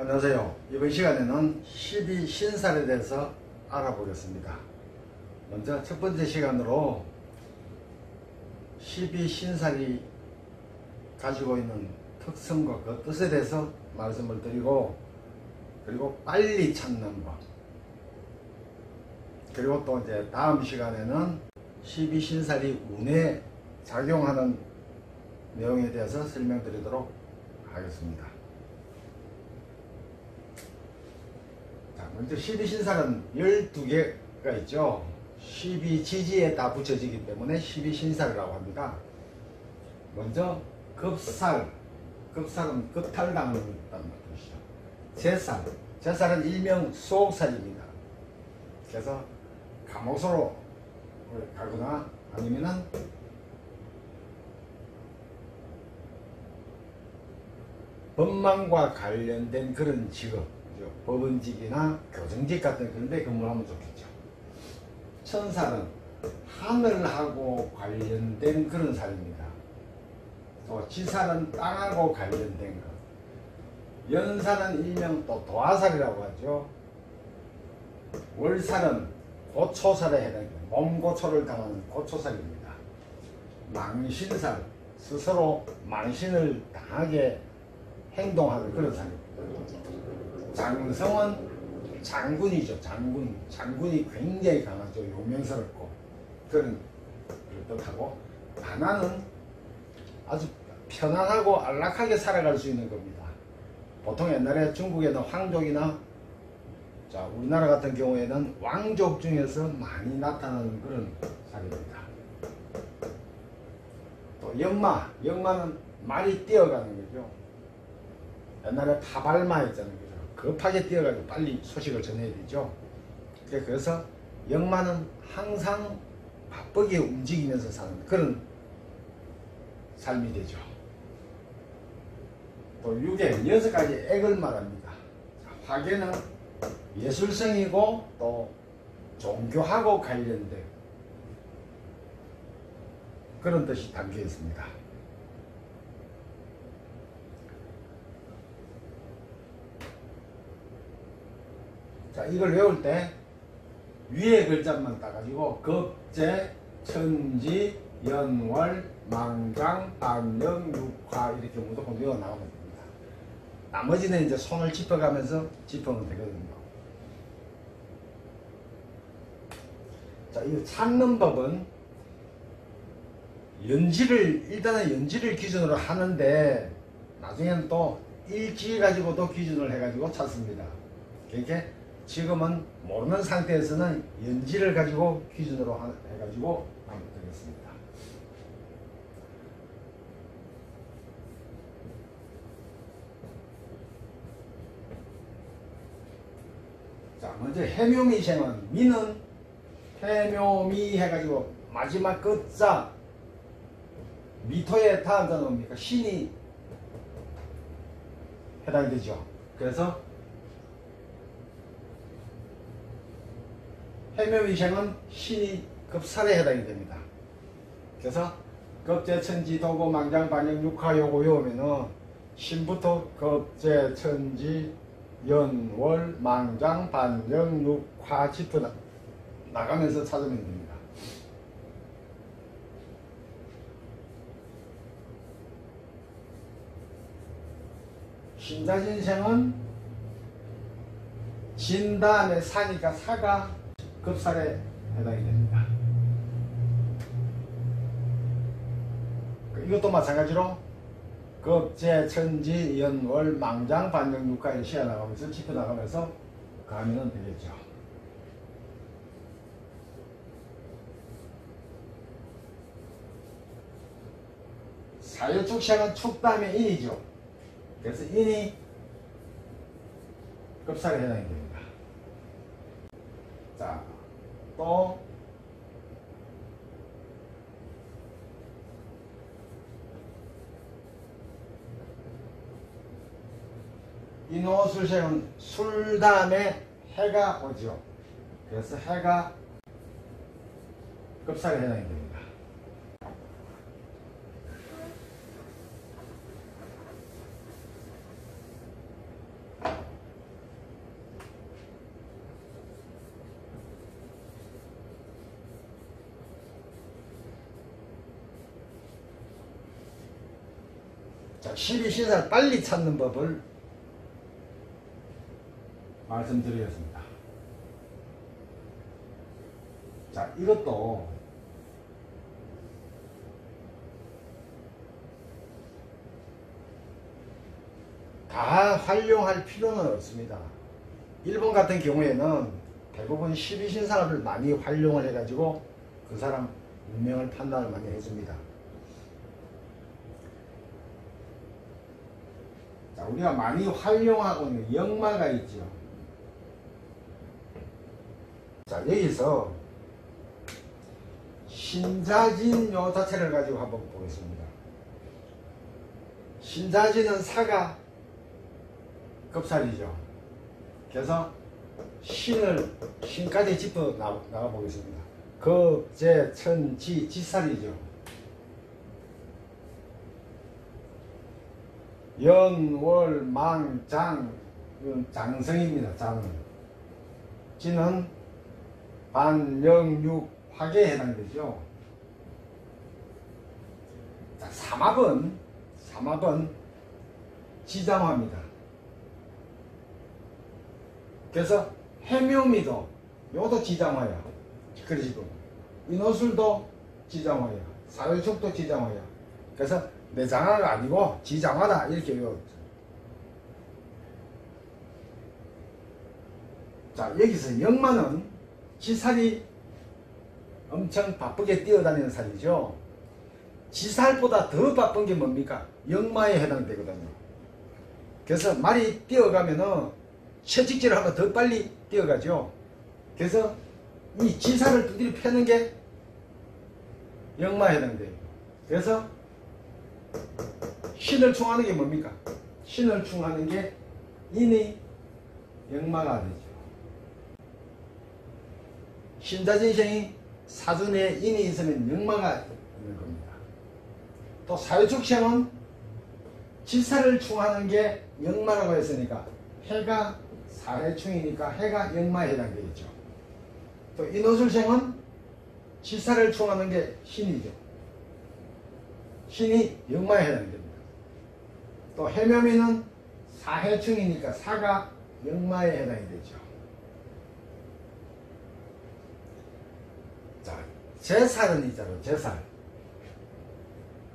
안녕하세요. 이번 시간에는 12신살에 대해서 알아보겠습니다. 먼저 첫 번째 시간으로 12신살이 가지고 있는 특성과 그 뜻에 대해서 말씀을 드리고, 그리고 빨리 찾는 법, 그리고 또 이제 다음 시간에는 12신살이 운에 작용하는 내용에 대해서 설명드리도록 하겠습니다. 자, 먼저 12신살은 12개가 있죠. 12지지에 다 붙여지기 때문에 12신살이라고 합니다. 먼저 급살, 급살은 급탈당을 했다는 뜻이죠. 제살, 제살은 일명 수옥살입니다. 그래서 감옥으로 가거나 아니면은 법망과 관련된 그런 직업, 법원직이나 교정직 같은 그런 데 근무하면 좋겠죠. 천살은 하늘하고 관련된 그런 살입니다. 또 지살은 땅하고 관련된 것. 연살은 일명 또 도화살이라고 하죠. 월살은 고초살에 해당합니다. 몸고초를 당하는 고초살입니다. 망신살, 스스로 망신을 당하게 행동하는 그런 살입니다. 장성은 장군이죠. 장군이 굉장히 강하죠. 용맹스럽고 그런 뜻하고, 반화는 아주 편안하고 안락하게 살아갈 수 있는 겁니다. 보통 옛날에 중국에는 황족이나, 자, 우리나라 같은 경우에는 왕족 중에서 많이 나타나는 그런 살입니다. 또 역마는 말이 뛰어가는 거죠. 옛날에 파발마 있잖아요. 급하게 뛰어가지고 빨리 소식을 전해야 되죠. 그래서 역마는 항상 바쁘게 움직이면서 사는 그런 삶이 되죠. 또 육에 6가지 액을 말합니다. 화계는 예술성이고 또 종교하고 관련된 그런 뜻이 담겨 있습니다. 자, 이걸 외울 때 위에 글자만 따가지고 급제, 천지, 연월, 망장, 반영, 육화 이렇게 무조건 외워 나가면 됩니다. 나머지는 이제 손을 짚어가면서 짚으면 되거든요. 자, 이 찾는 법은 일단은 연지를 기준으로 하는데, 나중에는 또 일지 가지고도 기준을 해가지고 찾습니다. 그러니까 지금은 모르는 상태에서는 연지를 가지고 기준으로 해가지고 하면 되겠습니다. 자, 먼저 해묘미생은, 미는 해묘미 해가지고 마지막 끝자 미토에 다음 자는 뭡니까? 신이 해당이 되죠. 그래서 해묘미생은 신이 급살에 해당이 됩니다. 그래서 급제, 천지, 도고, 망장, 반영, 육화 요거 외우면은 신부터 급제, 천지, 연, 월, 망장, 반영, 육화 짚어 나가면서 찾으면 됩니다. 신자진생은 진 다음에 사니까 사가 급살에 해당이 됩니다. 이것도 마찬가지로 급제, 천지, 연월, 망장, 반영, 육화에 쉬어나가면서 짚어나가면서 가면 되겠죠. 사유축생은 축 다음에 인이죠. 그래서 인이 급살에 해당이 됩니다. 자, 또 인호술생은 술 다음에 해가 오죠. 그래서 해가 급살에 해당이 됩니다. 자, 12신사를 빨리 찾는 법을 말씀드리겠습니다. 자, 이것도 다 활용할 필요는 없습니다. 일본 같은 경우에는 대부분 12신사를 많이 활용을 해가지고 그 사람 운명을 판단을 많이 해줍니다. 자, 우리가 많이 활용하고 있는 역마가 있죠. 자, 여기서 신자진 요 자체를 가지고 한번 보겠습니다. 신자진은 사가 급살이죠. 그래서 신까지 짚어 나가 보겠습니다. 급제 천지 지살이죠. 연월망장 장성입니다. 장은 지는 반영육 화계에 해당되죠. 자, 삼합은 지장화입니다. 그래서 해묘미도 요것도 지장화야. 그러시고 인호술도 지장화야. 사유축도 지장화야. 그래서 내장화가 아니고 지장화다 이렇게 외워요. 자, 여기서 역마는 지살이 엄청 바쁘게 뛰어다니는 살이죠. 지살보다 더 바쁜 게 뭡니까? 역마에 해당되거든요. 그래서 말이 뛰어가면은 채찍질을 하면 더 빨리 뛰어가죠. 그래서 이 지살을 두드려 패는 게 역마에 해당돼요. 그래서 신을 충하는 게 뭡니까? 신을 충하는 게 인이 역마가 되죠. 신자진생이 사준에 인이 있으면 역마가 있는 겁니다. 또 사유축생은 지살을 충하는 게 역마라고 했으니까 해가 사해충이니까 해가 역마에 해당되겠죠. 또 인호술생은 지살을 충하는 게 신이죠. 신이 역마에 해당됩니다. 또 해묘미는 사해충이니까 사가 역마에 해당이 되죠. 자, 제살은 있잖아요.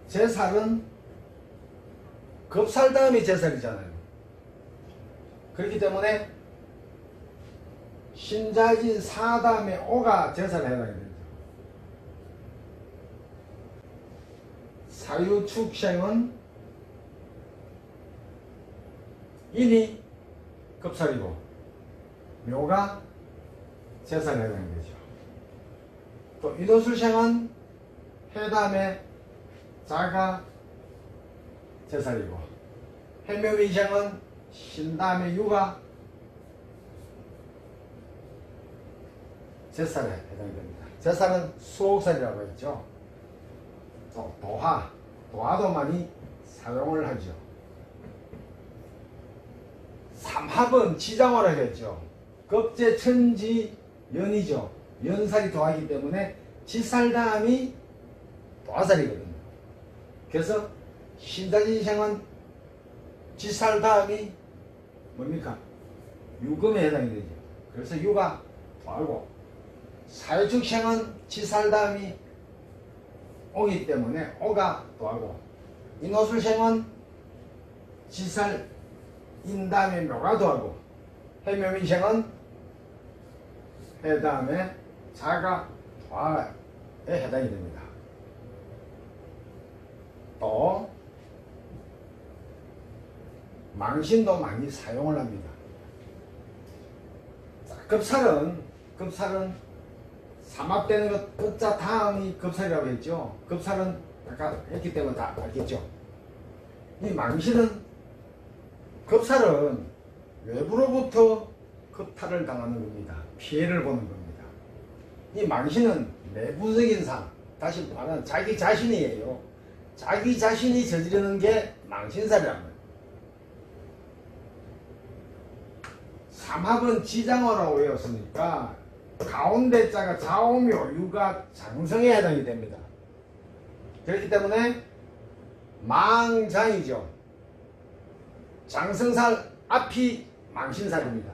제살은 급살 다음이 제살이잖아요. 그렇기 때문에 신자진 사 다음에 오가 제살에 해당이 되죠. 사유축생은 인이 급살이고 묘가 제살에 해당이 되죠. 또 인호술생은 해 다음에 자가 제살이고 해묘미생은 신 다음에 유가 제살에 해당이 됩니다. 제살은 수옥살이라고 했죠. 또 도화도 많이 사용을 하죠. 삼합은 지장화라고 했죠. 급제 천지 연이죠. 연살이 도하기 때문에 지살 다음이 도화살이거든요. 그래서 신자진생은 지살 다음이 뭡니까? 유금에 해당이 되죠. 그래서 유가 도하고 사유축생은 지살 다음이 오기 때문에 오가 도하고 인호술생은 지살 인 다음에 묘가 도하고 해묘미생은 해 다음에 자가 도하에 해당이 됩니다. 또 망신도 많이 사용을 합니다. 자, 급살은 삼합되는 것 급자 다음이 급살이라고 했죠. 급살은 아까 했기 때문에 다 알겠죠. 이 망신은 급살은 외부로부터 급탈을 당하는 겁니다. 피해를 보는 겁니다. 이 망신은 내부적인 상, 다시 말하면 자기 자신이에요. 자기 자신이 저지르는 게 망신살이란 말이에요. 삼합은 지장어라고 외웠으니까 가운데 자가 좌오묘 유가 장성에 해당이 됩니다. 그렇기 때문에 망장이죠. 장성살 앞이 망신살입니다.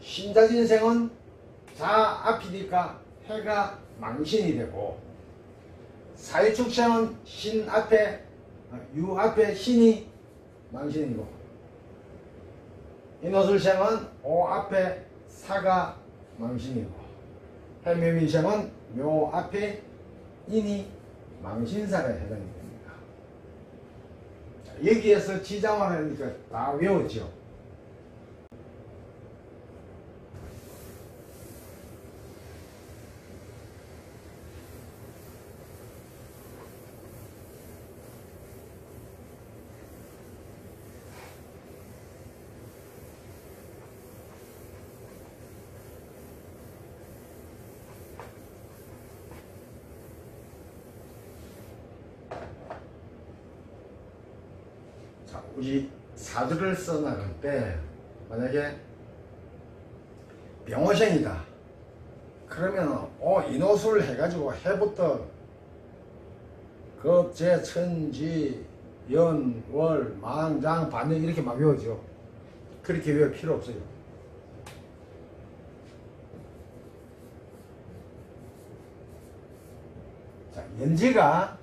신자진생은 자 앞이니까 해가 망신이 되고, 사유축생은 신 앞에 유 앞에 신이 망신이고, 인호술생은 오 앞에 사가 망신이고, 해묘민생은 묘 앞에 인이 망신살에 해당이 됩니다. 여기에서 지장화라니까 다 외웠죠. 우리 사주를 써나갈 때 만약에 병호생이다 그러면 인호술 해가지고 해부터 겁재 천지 연 월 망장 반영 이렇게 막 외워죠. 그렇게 외울 필요 없어요. 자, 연지가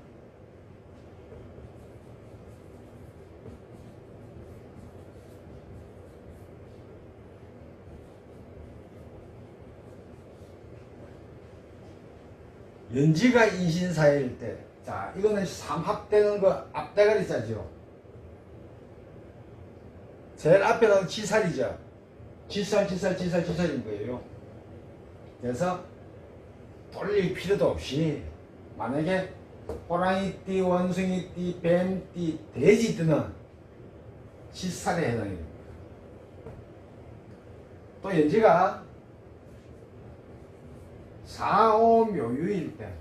연지가 인신사일 때, 자, 이거는 삼합되는 거 앞대가리 자죠. 제일 앞에는 지살이죠. 지살인 거예요. 그래서 돌릴 필요도 없이, 만약에 호랑이띠, 원숭이띠, 뱀띠, 돼지띠는 지살에 해당이 됩니다. 또 연지가 4, 5 묘유일 때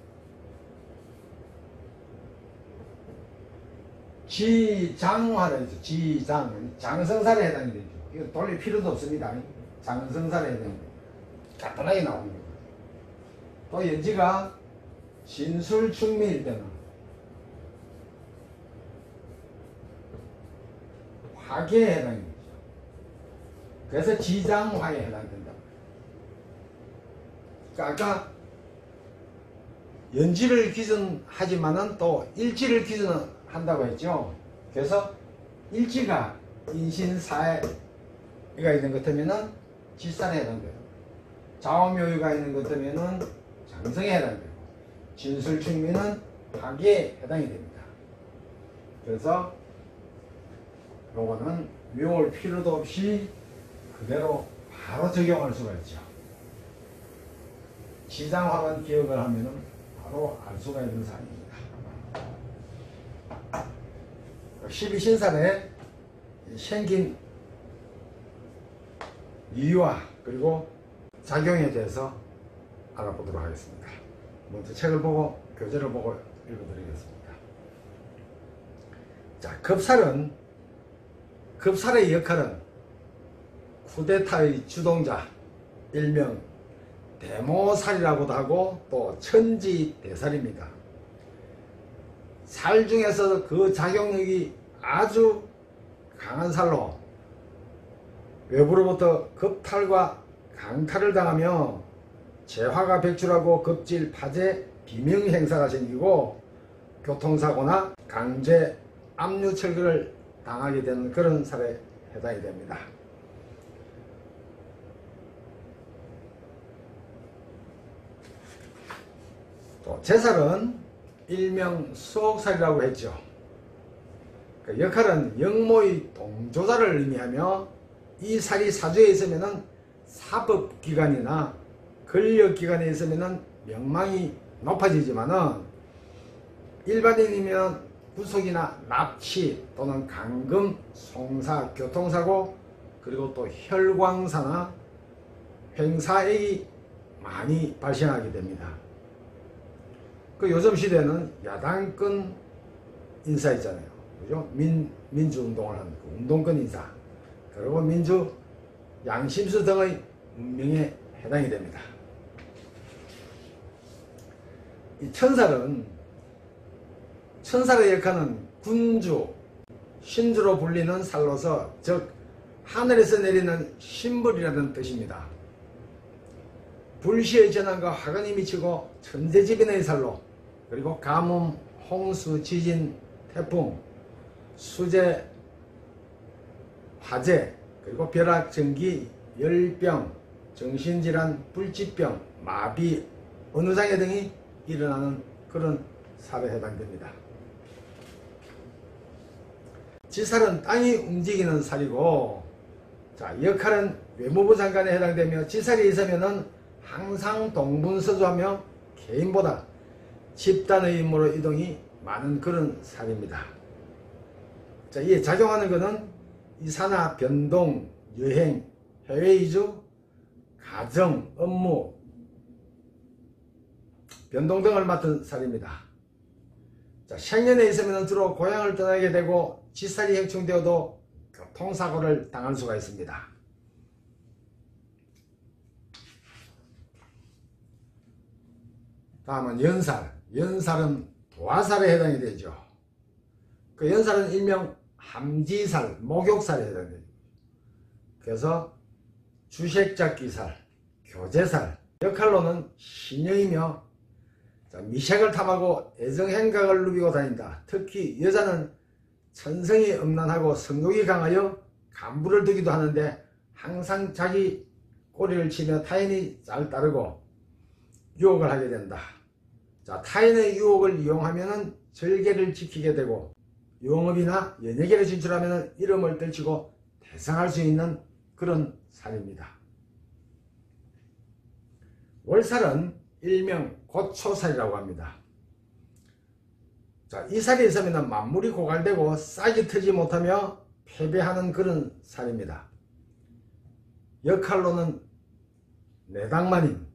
지장화라 했죠. 지장, 장성살에 해당이 되죠. 이거 돌릴 필요도 없습니다. 장성살에 해당이 됩니다. 간단하게 나옵니다. 또 연지가 신술충미일 때는 화계에 해당이 되죠. 그래서 지장화에 해당된다. 그러니까 아까 연지를 기준하지만은 또 일지를 기준한다고 했죠. 그래서 일지가 인신사에가 있는 것 같으면은 지살에 해당돼요. 자오묘유가 있는 것 같으면은 장성에 해당되고, 진술충미는 화계에 해당이 됩니다. 그래서 요거는 외울 필요도 없이 그대로 바로 적용할 수가 있죠. 지장화만 기억을 하면은 바로 알 수가 있는 사항입니다. 12신살에 생긴 이유와 그리고 작용에 대해서 알아보도록 하겠습니다. 먼저 책을 보고 교재를 보고 읽어드리겠습니다. 자, 급살의 역할은 쿠데타의 주동자, 일명 대모살이라고도 하고 또 천지대살입니다. 살 중에서 그 작용력이 아주 강한 살로 외부로부터 급탈과 강탈을 당하며 재화가 백출하고 급질, 파재, 비명 행사가 생기고 교통사고나 강제 압류 철거를 당하게 되는 그런 살에 해당이 됩니다. 또 제살은 일명 수옥살이라고 했죠. 그 역할은 영모의 동조자를 의미하며 이 살이 사주에 있으면 사법기관이나 권력기관에 있으면 명망이 높아지지만은 일반인이면 구속이나 납치 또는 감금, 송사, 교통사고 그리고 또 혈광사나 횡사액이 많이 발생하게 됩니다. 그 요즘 시대는 야당권 인사 있잖아요. 그죠? 민주운동을 하는 그 운동권 인사. 그리고 민주 양심수 등의 문명에 해당이 됩니다. 이 천살의 역할은 군주, 신주로 불리는 살로서 즉 하늘에서 내리는 신불이라는 뜻입니다. 불시의 전환과 화근이 미치고 천재지변의 살로, 그리고 가뭄, 홍수, 지진, 태풍, 수재, 화재, 그리고 벼락, 전기, 열병, 정신질환, 불치병, 마비, 언어장애 등이 일어나는 그런 살에 해당됩니다. 지살은 땅이 움직이는 살이고, 자, 역할은 외무부 장관에 해당되며, 지살이 있으면은 항상 동분서주하며 개인보다 집단의 임무로 이동이 많은 그런 살입니다. 자, 이에 작용하는 것은 이사나 변동, 여행, 해외 이주, 가정, 업무, 변동 등을 맡은 살입니다. 자, 생년에 있으면 주로 고향을 떠나게 되고 지살이 행충되어도 교통사고를 당할 수가 있습니다. 다음은 연살. 연살은 도화살에 해당이 되죠. 그 연살은 일명 함지살, 목욕살에 해당됩니다. 그래서 주색잡기살, 교제살, 역할로는 신여이며 미색을 탐하고 애정행각을 누비고 다닌다. 특히 여자는 천성이 음란하고 성욕이 강하여 간부를 두기도 하는데 항상 자기 꼬리를 치며 타인이 잘 따르고 유혹을 하게 된다. 자, 타인의 유혹을 이용하면 절개를 지키게 되고 용업이나 연예계를 진출하면 이름을 떨치고 대성할 수 있는 그런 살입니다. 월살은 일명 고초살이라고 합니다. 자, 이 살이 있으면 만물이 고갈되고 싹이 트지 못하며 패배하는 그런 살입니다. 역할로는 내당마님,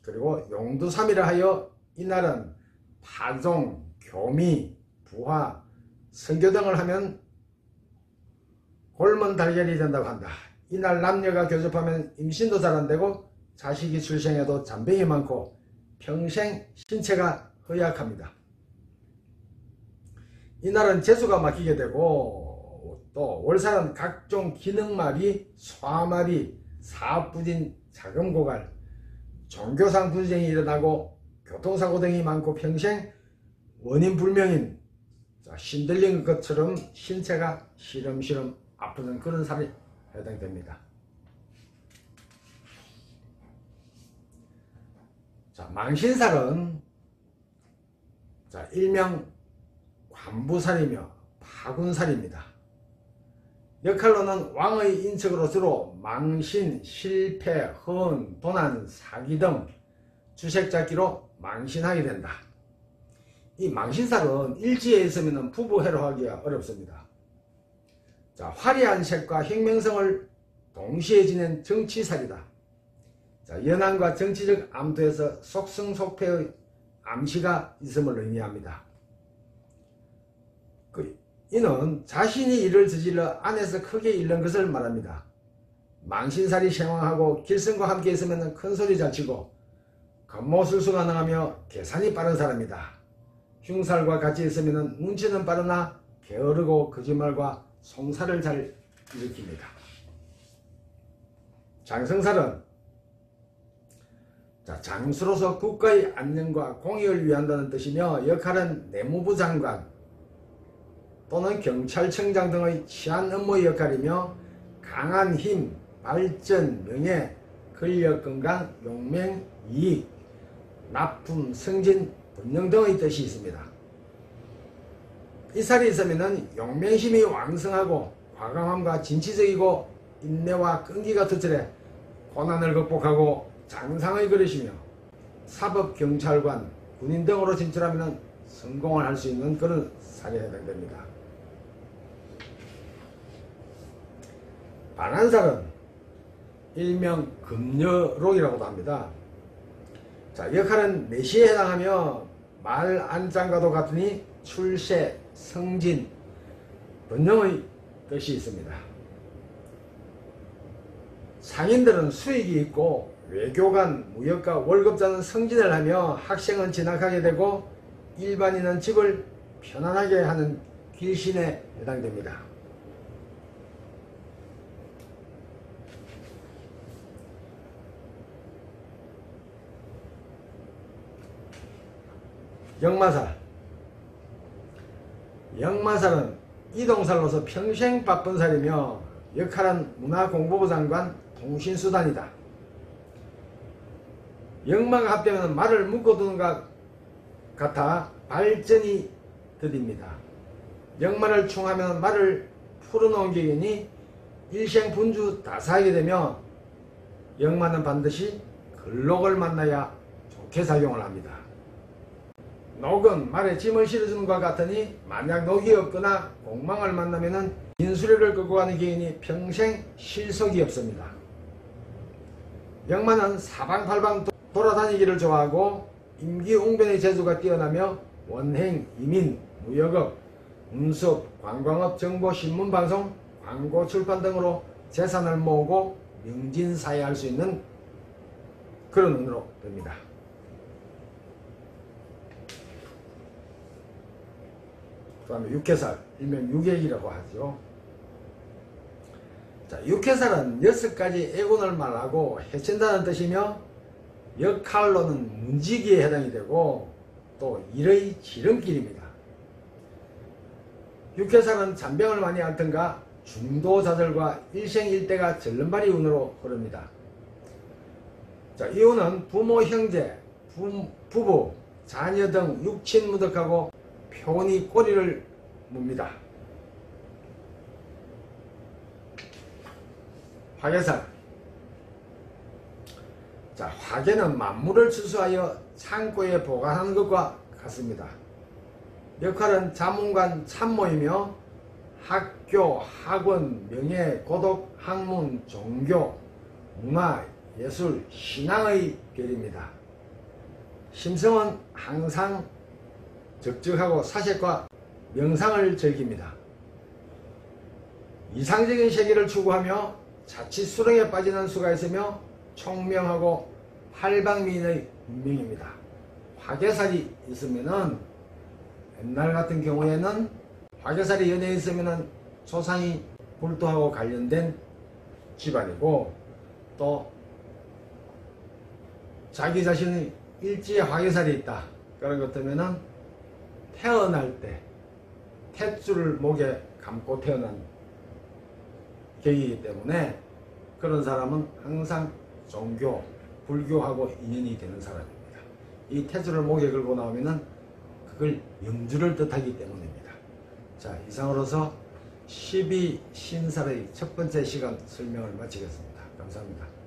그리고 용두삼이라 하여 이날은 파종, 교미, 부화, 선교 등을 하면 골문 달걀이 된다고 한다. 이날 남녀가 교접하면 임신도 잘 안되고 자식이 출생해도 잔병이 많고 평생 신체가 허약합니다. 이날은 재수가 막히게 되고 또 월살은 각종 기능마비, 소화마비, 사업부진, 자금고갈, 종교상 분쟁이 일어나고 교통사고 등이 많고 평생 원인 불명인 신들린 것처럼 신체가 시름시름 아프는 그런 살이 해당됩니다. 자, 망신살은 일명 관부살이며 파군살입니다. 역할로는 왕의 인척으로 주로 망신, 실패, 헌, 도난, 사기 등 주색잡기로 망신하게 된다. 이 망신살은 일지에 있으면 부부해로 하기가 어렵습니다. 자, 화려한 색과 혁명성을 동시에 지닌 정치살이다. 자, 연한과 정치적 암투에서 속성속패의 암시가 있음을 의미합니다. 이는 자신이 일을 저질러 안에서 크게 잃는 것을 말합니다. 망신살이 생황하고 길성과 함께 있으면 큰소리 잘 치고 겉모술수 가능하며 계산이 빠른 사람이다. 흉살과 같이 있으면 눈치는 빠르나 게으르고 거짓말과 송사를 잘 일으킵니다. 장성살은 장수로서 국가의 안녕과 공익을 위한다는 뜻이며 역할은 내무부 장관 또는 경찰청장 등의 치안 업무의 역할이며 강한 힘, 발전, 명예, 권력, 건강, 용맹, 이익, 납품, 승진, 번영 등의 뜻이 있습니다. 이 살이 있으면 용맹심이 왕성하고 과감함과 진취적이고 인내와 끈기가 투철해 고난을 극복하고 장상의 그릇이며 사법, 경찰관, 군인 등으로 진출하면 성공을 할 수 있는 그런 살에 해당됩니다. 반한살은 일명 금여록이라고도 합니다. 자, 역할은 내시에 해당하며 말 안장과도 같으니 출세, 성진, 번영의 뜻이 있습니다. 상인들은 수익이 있고 외교관, 무역가, 월급자는 승진을 하며 학생은 진학하게 되고 일반인은 집을 편안하게 하는 길신에 해당됩니다. 역마살. 역마살은 이동살로서 평생 바쁜 살이며 역할은 문화공보부 장관 통신수단이다. 역마가 합되면 말을 묶어두는 것 같아 발전이 더딥니다. 역마를 충하면 말을 풀어놓은 격이니 일생분주 다사하게 되며 역마는 반드시 근록을 만나야 좋게 작용을 합니다. 녹은 말에 짐을 실어주는 것 같으니 만약 녹이 없거나 공망을 만나면 인수력을 끌고 가는 개인이 평생 실속이 없습니다. 역마는 사방팔방 돌아다니기를 좋아하고 임기응변의 재주가 뛰어나며 원행, 이민, 무역업, 운수업, 관광업, 정보, 신문, 방송, 광고, 출판 등으로 재산을 모으고 명진사회할 수 있는 그런 운으로 됩니다. 그 다음에 육해살, 일명 유객이라고 하죠. 자, 육해살은 6가지 애군을 말하고 해친다는 뜻이며 역할로는 문지기에 해당이 되고 또 일의 지름길입니다. 육해살은 잔병을 많이 앓든가 중도자절과 일생일대가 절름발이 운으로 흐릅니다. 자, 이 운은 부모, 형제, 부부, 자녀 등 육친무덕하고 표온이 꼬리를 뭅니다. 화개살. 자, 화개는 만물을 추수하여 창고에 보관하는 것과 같습니다. 역할은 자문관 참모이며 학교, 학원, 명예, 고독, 학문, 종교, 문화, 예술, 신앙의 별입니다. 심성은 항상 적적하고 사색과 명상을 즐깁니다. 이상적인 세계를 추구하며 자칫 수렁에 빠지는 수가 있으며 총명하고 팔방미인의 운명입니다. 화개살이 있으면은 옛날 같은 경우에는 화개살이 연에 있으면은 조상이 불도하고 관련된 집안이고 또 자기 자신의 일지에 화개살이 있다. 그런 것 때문에는 태어날 때 탯줄을 목에 감고 태어난 격이기 때문에 그런 사람은 항상 종교, 불교하고 인연이 되는 사람입니다. 이 탯줄을 목에 걸고 나오면은 그걸 영주를 뜻하기 때문입니다. 자, 이상으로서 12신살의 첫 번째 시간 설명을 마치겠습니다. 감사합니다.